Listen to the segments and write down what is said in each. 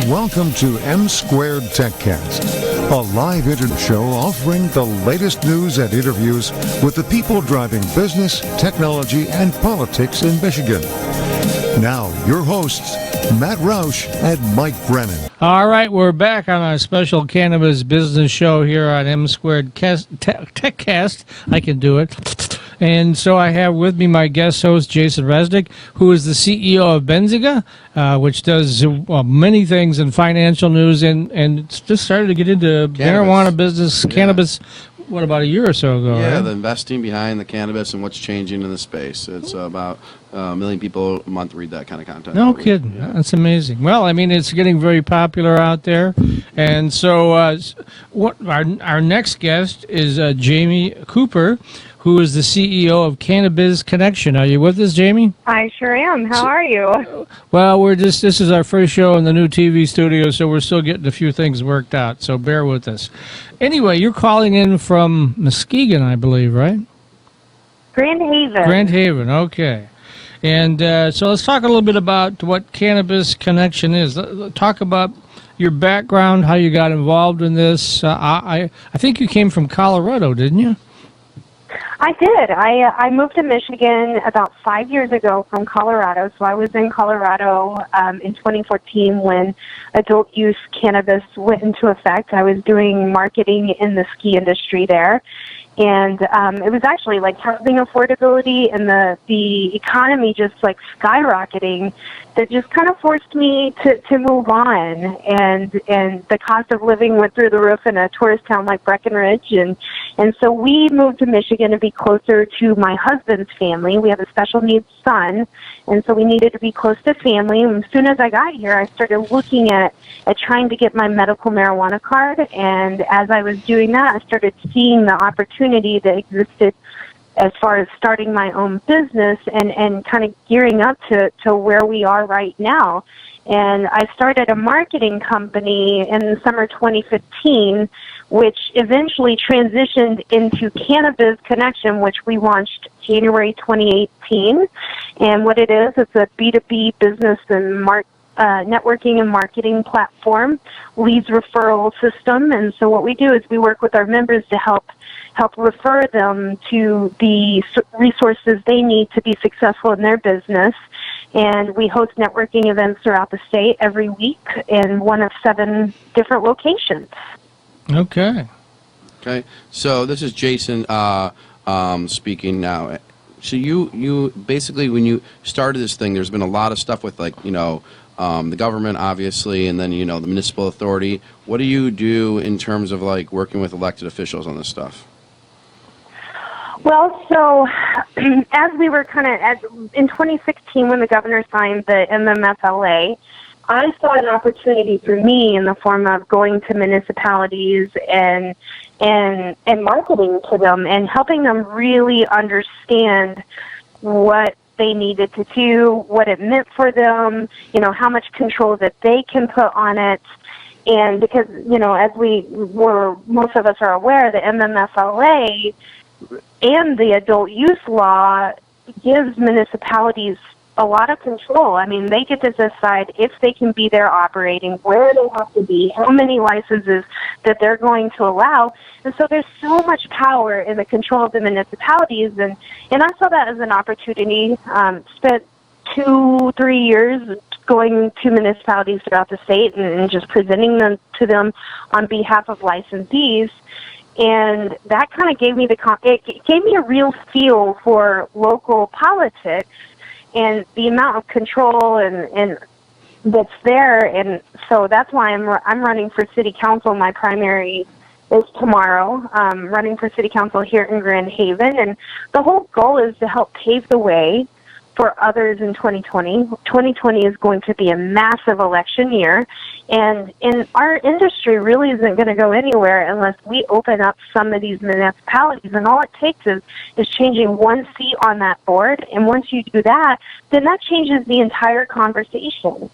Welcome to M Squared TechCast, a live interview show offering the latest news and interviews with the people driving business, technology, and politics in Michigan. Now, your hosts, Matt Roush and Mike Brennan. All right, we're back on our special Cannabis Business show here on M Squared TechCast. I can do it. And so I have with me my guest host, Jason Resnick, who is the CEO of Benzinga, which does many things in financial news, and just started to get into marijuana business, cannabis, what, about a year or so ago, Yeah, right? the investing behind the cannabis and what's changing in the space. It's about a million people a month read that kind of content. No kidding. Yeah. That's amazing. Well, I mean, it's getting very popular out there. And so what our next guest is Jamie Cooper, who is the CEO of Cannabiz Connection. Are you with us, Jamie? I sure am. How are you? Well, this is our first show in the new TV studio, so we're still getting a few things worked out, so bear with us. Anyway, you're calling in from Muskegon, I believe, right? Grand Haven. Grand Haven, okay. And so let's talk a little bit about what Cannabiz Connection is. Talk about your background, how you got involved in this. I think you came from Colorado, didn't you? I did. I moved to Michigan about 5 years ago from Colorado. So I was in Colorado in 2014 when adult use cannabis went into effect. I was doing marketing in the ski industry there. And it was actually like housing affordability and the economy just like skyrocketing that just kind of forced me to move on. And the cost of living went through the roof in a tourist town like Breckenridge. And so we moved to Michigan to be closer to my husband's family. We have a special needs son. And so we needed to be close to family. And as soon as I got here, I started looking at trying to get my medical marijuana card. And as I was doing that, I started seeing the opportunity that existed as far as starting my own business and kind of gearing up to where we are right now. And I started a marketing company in the summer 2015, which eventually transitioned into Cannabiz Connection, which we launched January 2018. And what it is, it's a B2B business and networking and marketing platform, leads referral system. And so what we do is we work with our members to help refer them to the resources they need to be successful in their business. And we host networking events throughout the state every week in one of 7 different locations. Okay. So this is Jason speaking now. So you basically, when you started this thing, there's been a lot of stuff with the government, obviously, and then, the municipal authority. What do you do in terms of working with elected officials on this stuff? Well, so as we were in 2016 when the governor signed the MMFLA, I saw an opportunity for me in the form of going to municipalities and marketing to them and helping them really understand what they needed to do, what it meant for them, how much control that they can put on it. And because, as most of us are aware, the MMFLA and the adult use law gives municipalities a lot of control. I mean, they get to decide if they can be there operating, where they have to be, how many licenses that they're going to allow. And so there's so much power in the control of the municipalities. And I saw that as an opportunity. Spent 2-3 years going to municipalities throughout the state and just presenting them to them on behalf of licensees. And that kind of gave me it gave me a real feel for local politics and the amount of control and that's there. And so that's why I'm running for city council. My primary is tomorrow. Running for city council here in Grand Haven, and the whole goal is to help pave the way for others in 2020. 2020 is going to be a massive election year, and our industry really isn't going to go anywhere unless we open up some of these municipalities. And all it takes is changing one seat on that board, and once you do that, then that changes the entire conversation.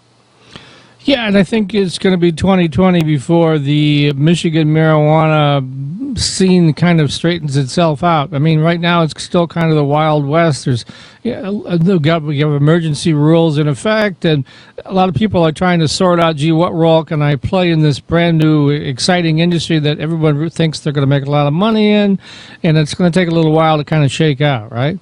Yeah, and I think it's going to be 2020 before the Michigan marijuana scene kind of straightens itself out. I mean, right now it's still kind of the Wild West. There's, we have emergency rules in effect, and a lot of people are trying to sort out, gee, what role can I play in this brand new, exciting industry that everyone thinks they're going to make a lot of money in, and it's going to take a little while to kind of shake out, right?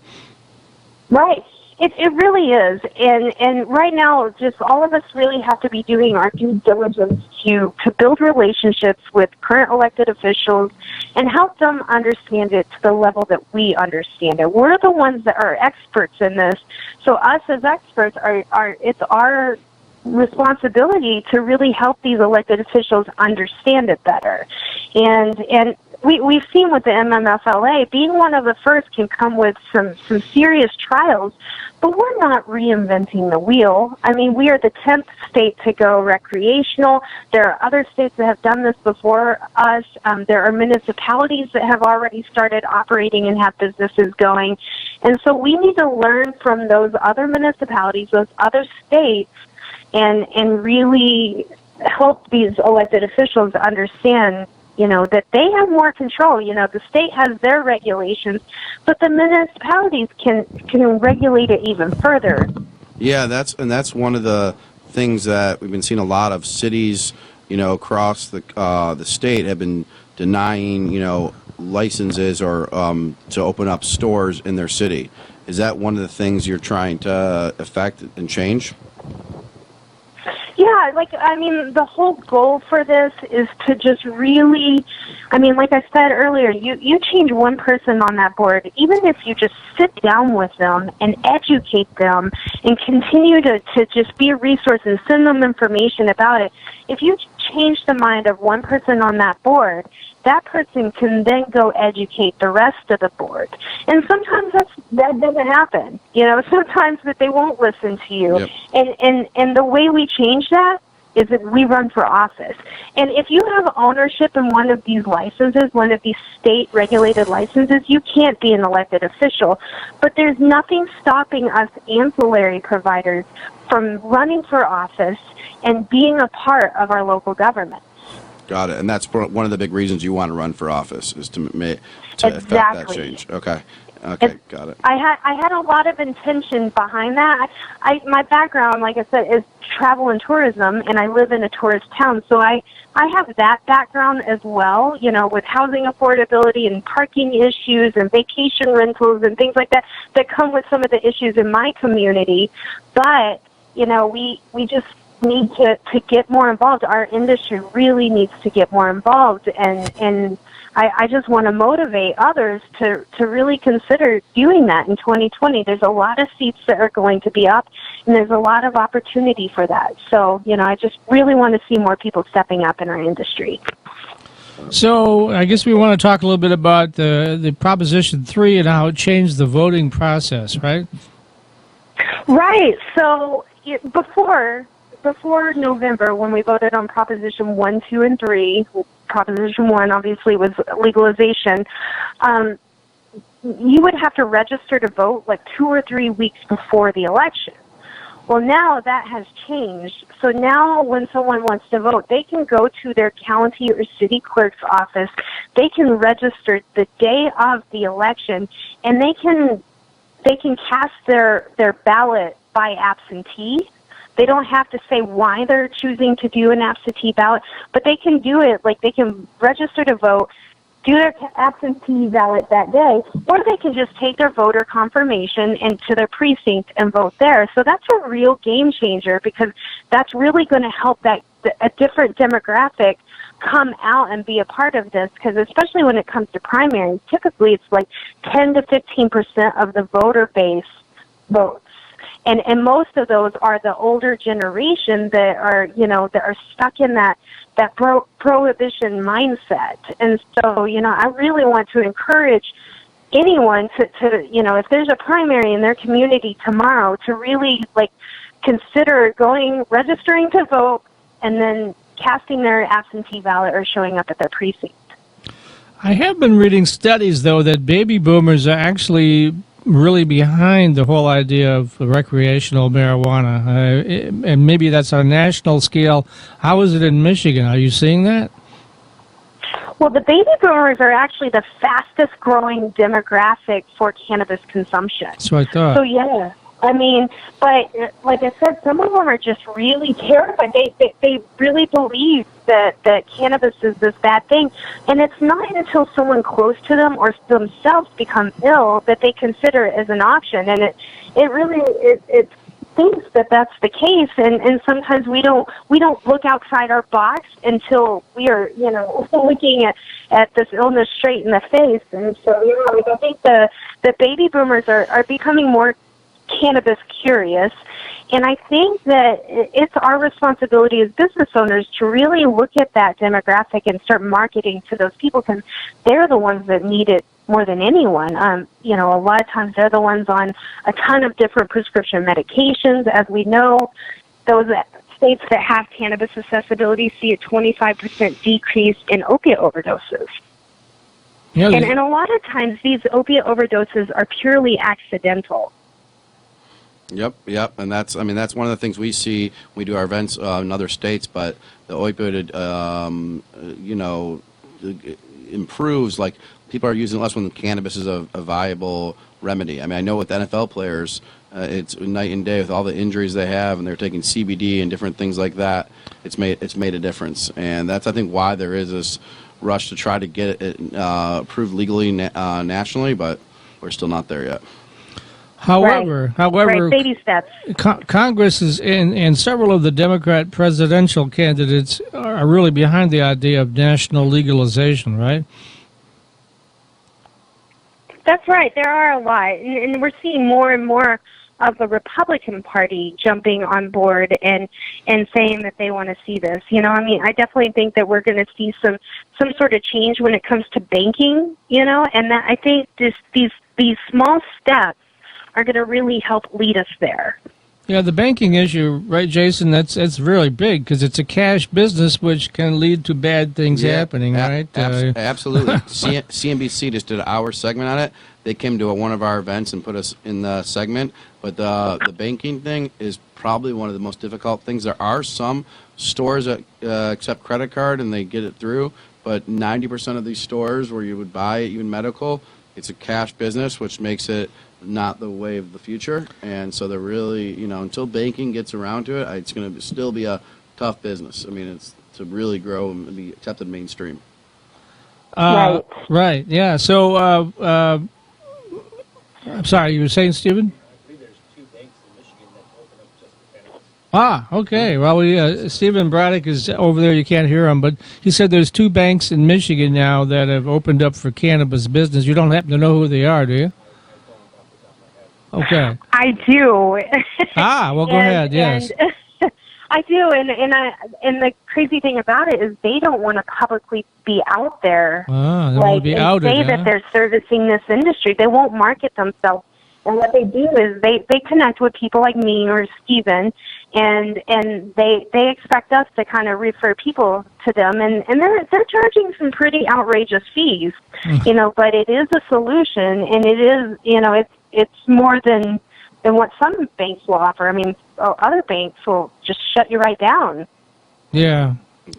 Right. It really is. And right now, just all of us really have to be doing our due diligence to build relationships with current elected officials and help them understand it to the level that we understand it. We're the ones that are experts in this. So us as experts it's our responsibility to really help these elected officials understand it better. And we've seen with the MMFLA, being one of the first can come with some serious trials, but we're not reinventing the wheel. I mean, we are the 10th state to go recreational. There are other states that have done this before us. There are municipalities that have already started operating and have businesses going. And so we need to learn from those other municipalities, those other states, and really help these elected officials understand, that they have more control. The state has their regulations, but the municipalities can regulate it even further. Yeah, that's one of the things that we've been seeing. A lot of cities, across the state have been denying, licenses or to open up stores in their city. Is that one of the things you're trying to affect and change? Yeah, the whole goal for this is to just really, like I said earlier, you change one person on that board, even if you just sit down with them and educate them and continue to just be a resource and send them information about it. If you change the mind of one person on that board, that person can then go educate the rest of the board. And sometimes that doesn't happen. Sometimes that they won't listen to you. Yep. And the way we change that is that we run for office. And if you have ownership in one of these licenses, one of these state-regulated licenses, you can't be an elected official. But there's nothing stopping us ancillary providers from running for office and being a part of our local government. Got it. And that's one of the big reasons you want to run for office, is to affect that change. Okay, got it. I had a lot of intention behind that. My background, like I said, is travel and tourism, and I live in a tourist town, so I have that background as well, with housing affordability and parking issues and vacation rentals and things like that come with some of the issues in my community. But, we just need to get more involved. Our industry really needs to get more involved, and I just want to motivate others to really consider doing that in 2020. There's a lot of seats that are going to be up, and there's a lot of opportunity for that. So, I just really want to see more people stepping up in our industry. So I guess we want to talk a little bit about the Proposition 3 and how it changed the voting process, right? Right. So before November, when we voted on Proposition 1, 2, and 3, Proposition 1 obviously was legalization, you would have to register to vote like 2 or 3 weeks before the election. Well, now that has changed. So now when someone wants to vote, they can go to their county or city clerk's office. They can register the day of the election, and they can cast their ballot by absentee. They don't have to say why they're choosing to do an absentee ballot, but they can do it, they can register to vote, do their absentee ballot that day, or they can just take their voter confirmation into their precinct and vote there. So that's a real game changer, because that's really going to help a different demographic come out and be a part of this, because especially when it comes to primaries, typically it's like 10 to 15% of the voter base votes. And most of those are the older generation that are stuck in that prohibition mindset. And so, I really want to encourage anyone to if there's a primary in their community tomorrow, to really consider registering to vote, and then casting their absentee ballot or showing up at their precinct. I have been reading studies, though, that baby boomers are actually really behind the whole idea of recreational marijuana? And maybe that's on a national scale. How is it in Michigan? Are you seeing that? Well, the baby boomers are actually the fastest growing demographic for cannabis consumption. That's what I thought. So, yeah. I mean, but like I said, some of them are just really terrified. They really believe that cannabis is this bad thing. And it's not until someone close to them or themselves become ill that they consider it as an option. And it really thinks that that's the case, and sometimes we don't look outside our box until we are looking at this illness straight in the face. And so I think the baby boomers are becoming more cannabis curious, and I think that it's our responsibility as business owners to really look at that demographic and start marketing to those people, because they're the ones that need it more than anyone. A lot of times they're the ones on a ton of different prescription medications. As we know, those states that have cannabis accessibility see a 25% decrease in opiate overdoses. Yeah, and a lot of times these opiate overdoses are purely accidental. Yep, and that's one of the things we see when we do our events in other states. But the opioid, improves. Like, people are using less when cannabis is a viable remedy. I mean, I know with NFL players, it's night and day with all the injuries they have, and they're taking CBD and different things like that. It's made a difference, and that's, I think, why there is this rush to try to get it approved legally nationally, but we're still not there yet. However, baby steps. Congress is and several of the Democrat presidential candidates are really behind the idea of national legalization, right? That's right. There are a lot, and we're seeing more and more of the Republican Party jumping on board and saying that they want to see this. I definitely think that we're going to see some sort of change when it comes to banking. And that I think these small steps are going to really help lead us there. Yeah, the banking issue, right, Jason? That's really big because it's a cash business, which can lead to bad things happening, right? Absolutely. CNBC just did an hour segment on it. They came to one of our events and put us in the segment. But the banking thing is probably one of the most difficult things. There are some stores that accept credit card and they get it through, but 90% of these stores where you would buy even medical, it's a cash business, which makes it not the way of the future. And so they're really, until banking gets around to it, it's going to still be a tough business. I mean, it's to really grow and be accepted mainstream. Right. Yeah. So, I'm sorry, you were saying, Stephen? I believe there's 2 banks in Michigan that open up just for cannabis. Okay. Well, Stephen Braddock is over there. You can't hear him, but he said there's 2 banks in Michigan now that have opened up for cannabis business. You don't happen to know who they are, do you? Okay. I do. Well, go ahead. Yes. I do, and the crazy thing about it is they don't want to publicly be out there, they want to be outed, say that they're servicing this industry. They won't market themselves, and what they do is they connect with people like me or Steven, and they expect us to kind of refer people to them, and they're charging some pretty outrageous fees, but it is a solution, and it is, it's more than what some banks will offer. I mean, other banks will just shut you right down. Yeah.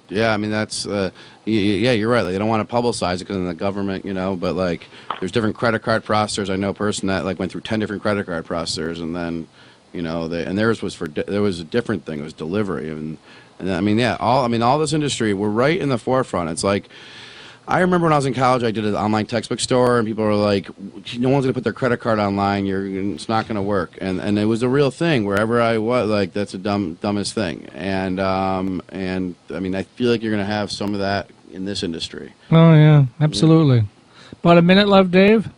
Yeah, I mean, that's, you're right. Like, they don't want to publicize it because of the government, but like, there's different credit card processors. I know a person that like went through 10 different credit card processors, and then, theirs was there was a different thing. It was delivery. And all this industry, we're right in the forefront. It's like, I remember when I was in college, I did an online textbook store, and people were like, no one's going to put their credit card online. It's not going to work. And it was a real thing. Wherever I was, like, that's the dumbest thing. And I mean, I feel like you're going to have some of that in this industry. Oh, yeah, absolutely. Yeah. About a minute left, Dave?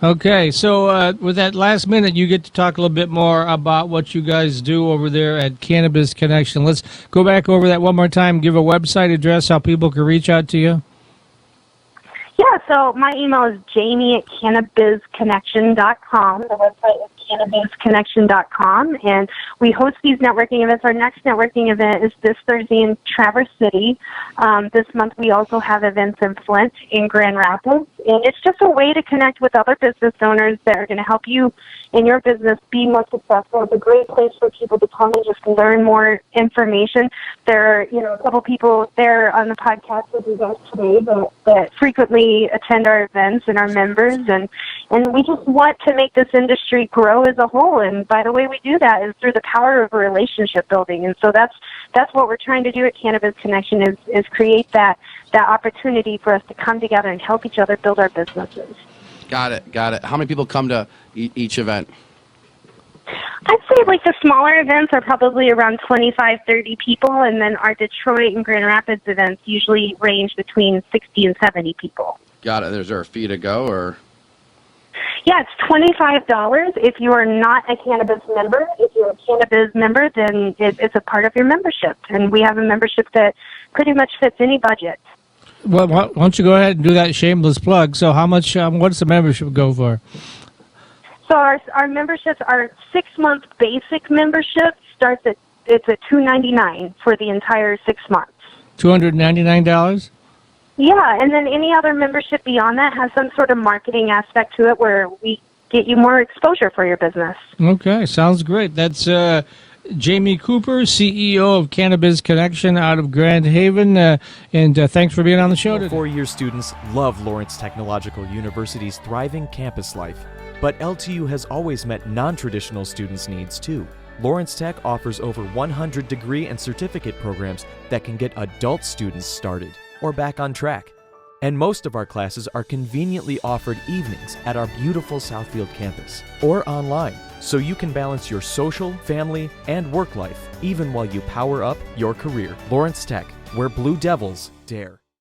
Okay, so with that last minute, you get to talk a little bit more about what you guys do over there at Cannabiz Connection. Let's go back over that one more time. Give a website address, how people can reach out to you. Yeah, so my email is jamie@CannabizConnection.com. The website is CannabizConnection.com, and we host these networking events. Our next networking event is this Thursday in Traverse City. This month we also have events in Flint, in Grand Rapids, and it's just a way to connect with other business owners that are going to help you in your business be more successful. It's a great place for people to come and just learn more information. There are, a couple people there on the podcast with you guys today that frequently attend our events and are members, and we just want to make this industry grow as a whole. And by the way we do that is through the power of relationship building. And so that's what we're trying to do at Cannabis Connection is create that opportunity for us to come together and help each other build our businesses. Got it. How many people come to each event? I'd say like the smaller events are probably around 25, 30 people, and then our Detroit and Grand Rapids events usually range between 60 and 70 people. Got it. Is there a fee to go, or? Yeah, it's $25 if you are not a Cannabis member. If you're a Cannabiz member, then it's a part of your membership, and we have a membership that pretty much fits any budget. Well, why don't you go ahead and do that shameless plug? So how much, what's the membership go for? So our memberships, our 6-month basic membership starts at $299 for the entire 6 months. $299? Yeah, and then any other membership beyond that has some sort of marketing aspect to it where we get you more exposure for your business. Okay, sounds great. That's Jamie Cooper, CEO of Cannabiz Connection out of Grand Haven, and thanks for being on the show today. 4-year students love Lawrence Technological University's thriving campus life, but LTU has always met non-traditional students' needs too. Lawrence Tech offers over 100 degree and certificate programs that can get adult students started or back on track. And most of our classes are conveniently offered evenings at our beautiful Southfield campus or online, so you can balance your social, family, and work life even while you power up your career. Lawrence Tech, where Blue Devils dare.